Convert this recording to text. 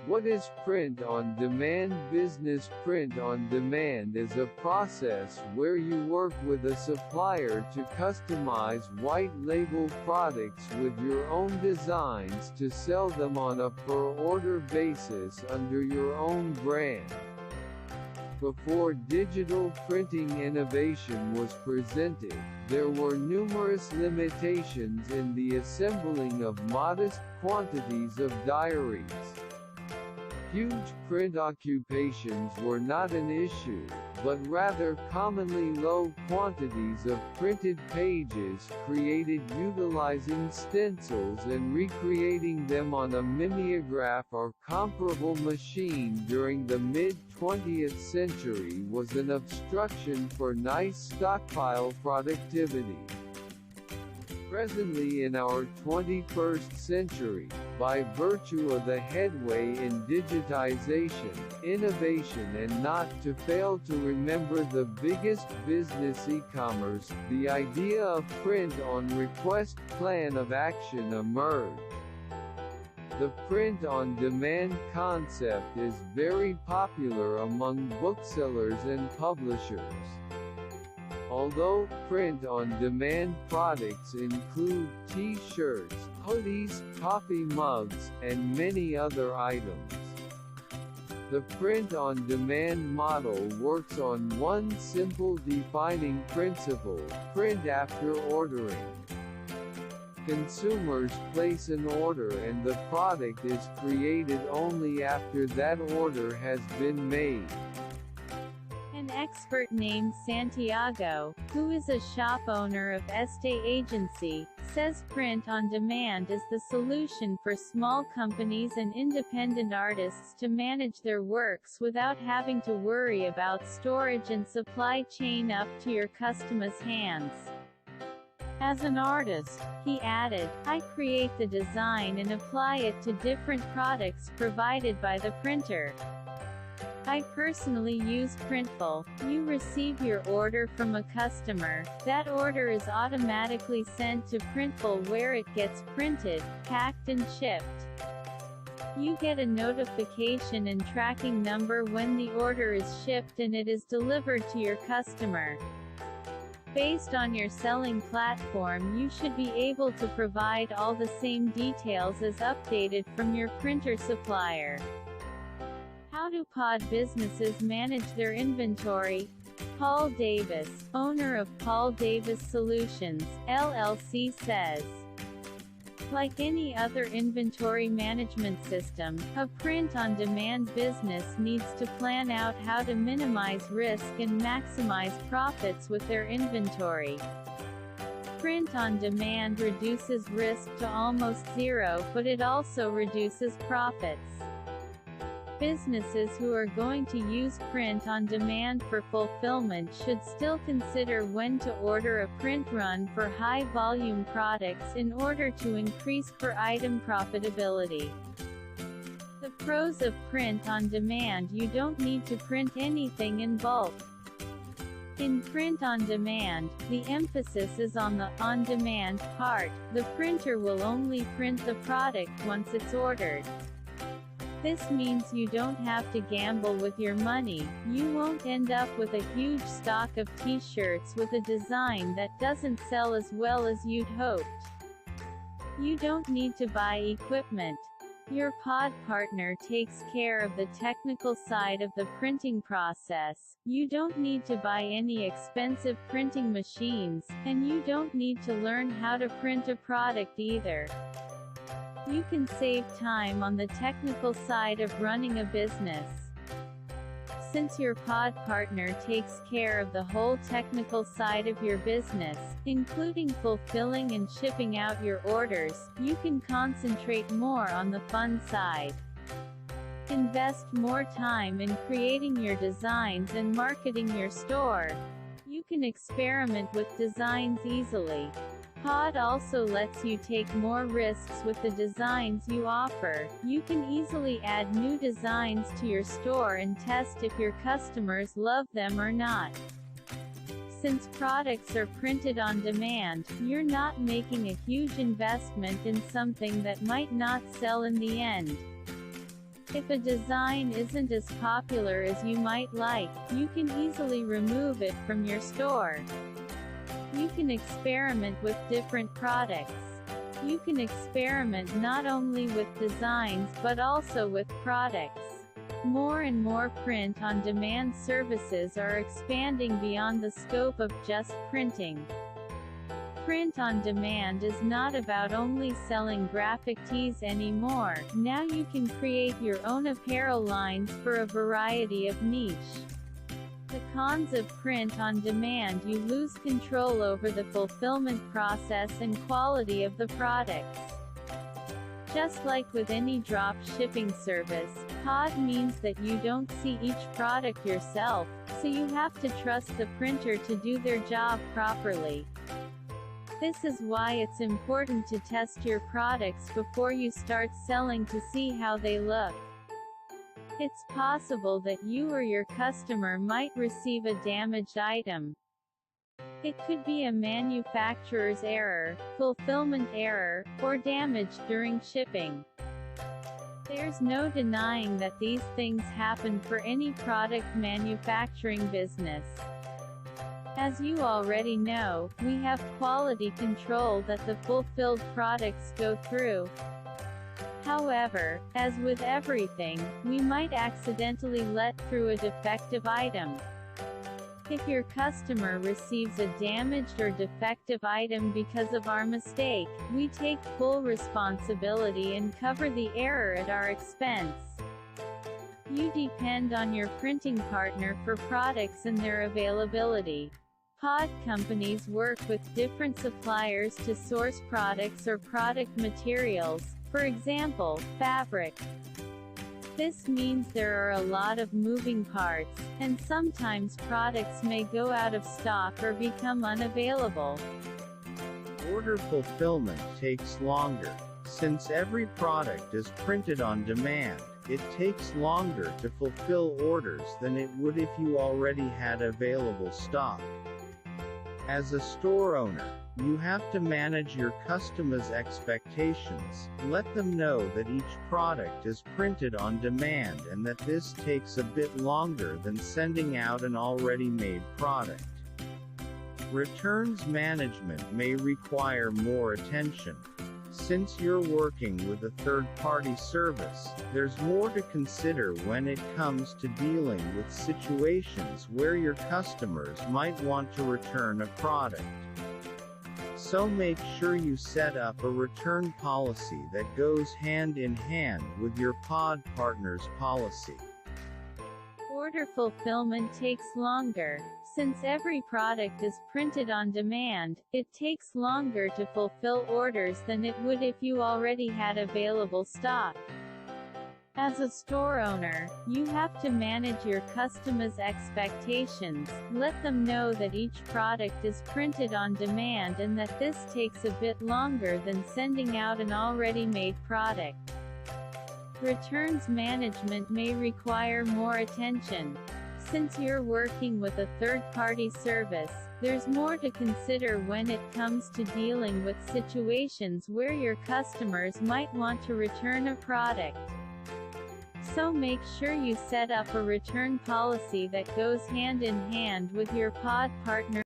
What is print-on-demand business? Print-on-demand is a process where you work with a supplier to customize white-label products with your own designs to sell them on a per-order basis under your own brand. Before digital printing innovation was presented, there were numerous limitations in the assembling of modest quantities of diaries. Huge print occupations were not an issue, but rather commonly low quantities of printed pages created utilizing stencils and recreating them on a mimeograph or comparable machine during the mid-20th century was an obstruction for nice stockpile productivity. Presently in our 21st century, by virtue of the headway in digitization, innovation and not to fail to remember the biggest business e-commerce, the idea of print-on-request plan of action emerged. The print-on-demand concept is very popular among booksellers and publishers. Although print-on-demand products include T-shirts, hoodies, coffee mugs, and many other items. The print-on-demand model works on one simple defining principle: print after ordering. Consumers place an order and the product is created only after that order has been made. An expert named Santiago, who is a shop owner of estate agency, says print-on-demand is the solution for small companies and independent artists to manage their works without having to worry about storage and supply chain up to your customer's hands. As an artist, he added, I create the design and apply it to different products provided by the printer. I personally use Printful. You receive your order from a customer. That order is automatically sent to Printful where it gets printed, packed and shipped. You get a notification and tracking number when the order is shipped and it is delivered to your customer. Based on your selling platform, you should be able to provide all the same details as updated from your printer supplier. How do pod businesses manage their inventory? Paul Davis, owner of Paul Davis Solutions, LLC says, like any other inventory management system, a print-on-demand business needs to plan out how to minimize risk and maximize profits with their inventory. Print-on-demand reduces risk to almost zero, but it also reduces profits. Businesses who are going to use print-on-demand for fulfillment should still consider when to order a print run for high-volume products in order to increase per-item profitability. The pros of print-on-demand: you don't need to print anything in bulk. In print-on-demand, the emphasis is on the on-demand part. The printer will only print the product once it's ordered. This means you don't have to gamble with your money. You won't end up with a huge stock of T-shirts with a design that doesn't sell as well as you'd hoped. You don't need to buy equipment. Your pod partner takes care of the technical side of the printing process. You don't need to buy any expensive printing machines, and you don't need to learn how to print a product either. You can save time on the technical side of running a business. Since your pod partner takes care of the whole technical side of your business, including fulfilling and shipping out your orders, you can concentrate more on the fun side. Invest more time in creating your designs and marketing your store. You can experiment with designs easily. Pod also lets you take more risks with the designs you offer. You can easily add new designs to your store and test if your customers love them or not. Since products are printed on demand, you're not making a huge investment in something that might not sell in the end. If a design isn't as popular as you might like, you can easily remove it from your store. You can experiment with different products. You can experiment not only with designs but also with products. More and more print-on-demand services are expanding beyond the scope of just printing. Print-on-demand is not about only selling graphic tees anymore. Now you can create your own apparel lines for a variety of niche. The cons of print-on-demand: you lose control over the fulfillment process and quality of the products. Just like with any drop shipping service, POD means that you don't see each product yourself, so you have to trust the printer to do their job properly. This is why it's important to test your products before you start selling to see how they look. It's possible that you or your customer might receive a damaged item. It could be a manufacturer's error, fulfillment error, or damage during shipping. There's no denying that these things happen for any product manufacturing business. As you already know, we have quality control that the fulfilled products go through. However, as with everything, we might accidentally let through a defective item. If your customer receives a damaged or defective item because of our mistake, we take full responsibility and cover the error at our expense. You depend on your printing partner for products and their availability. POD companies work with different suppliers to source products or product materials, for example, fabric. This means there are a lot of moving parts, and sometimes products may go out of stock or become unavailable. Order fulfillment takes longer. Since every product is printed on demand, it takes longer to fulfill orders than it would if you already had available stock. As a store owner, you have to manage your customers' expectations. Let them know that each product is printed on demand and that this takes a bit longer than sending out an already made product. Returns management may require more attention. Since you're working with a third-party service, there's more to consider when it comes to dealing with situations where your customers might want to return a product. So make sure you set up a return policy that goes hand in hand with your POD partner's policy. Order fulfillment takes longer. Since every product is printed on demand, it takes longer to fulfill orders than it would if you already had available stock. As a store owner, you have to manage your customers' expectations. Let them know that each product is printed on demand and that this takes a bit longer than sending out an already made product. Returns management may require more attention. Since you're working with a third-party service, there's more to consider when it comes to dealing with situations where your customers might want to return a product. So make sure you set up a return policy that goes hand in hand with your POD partner.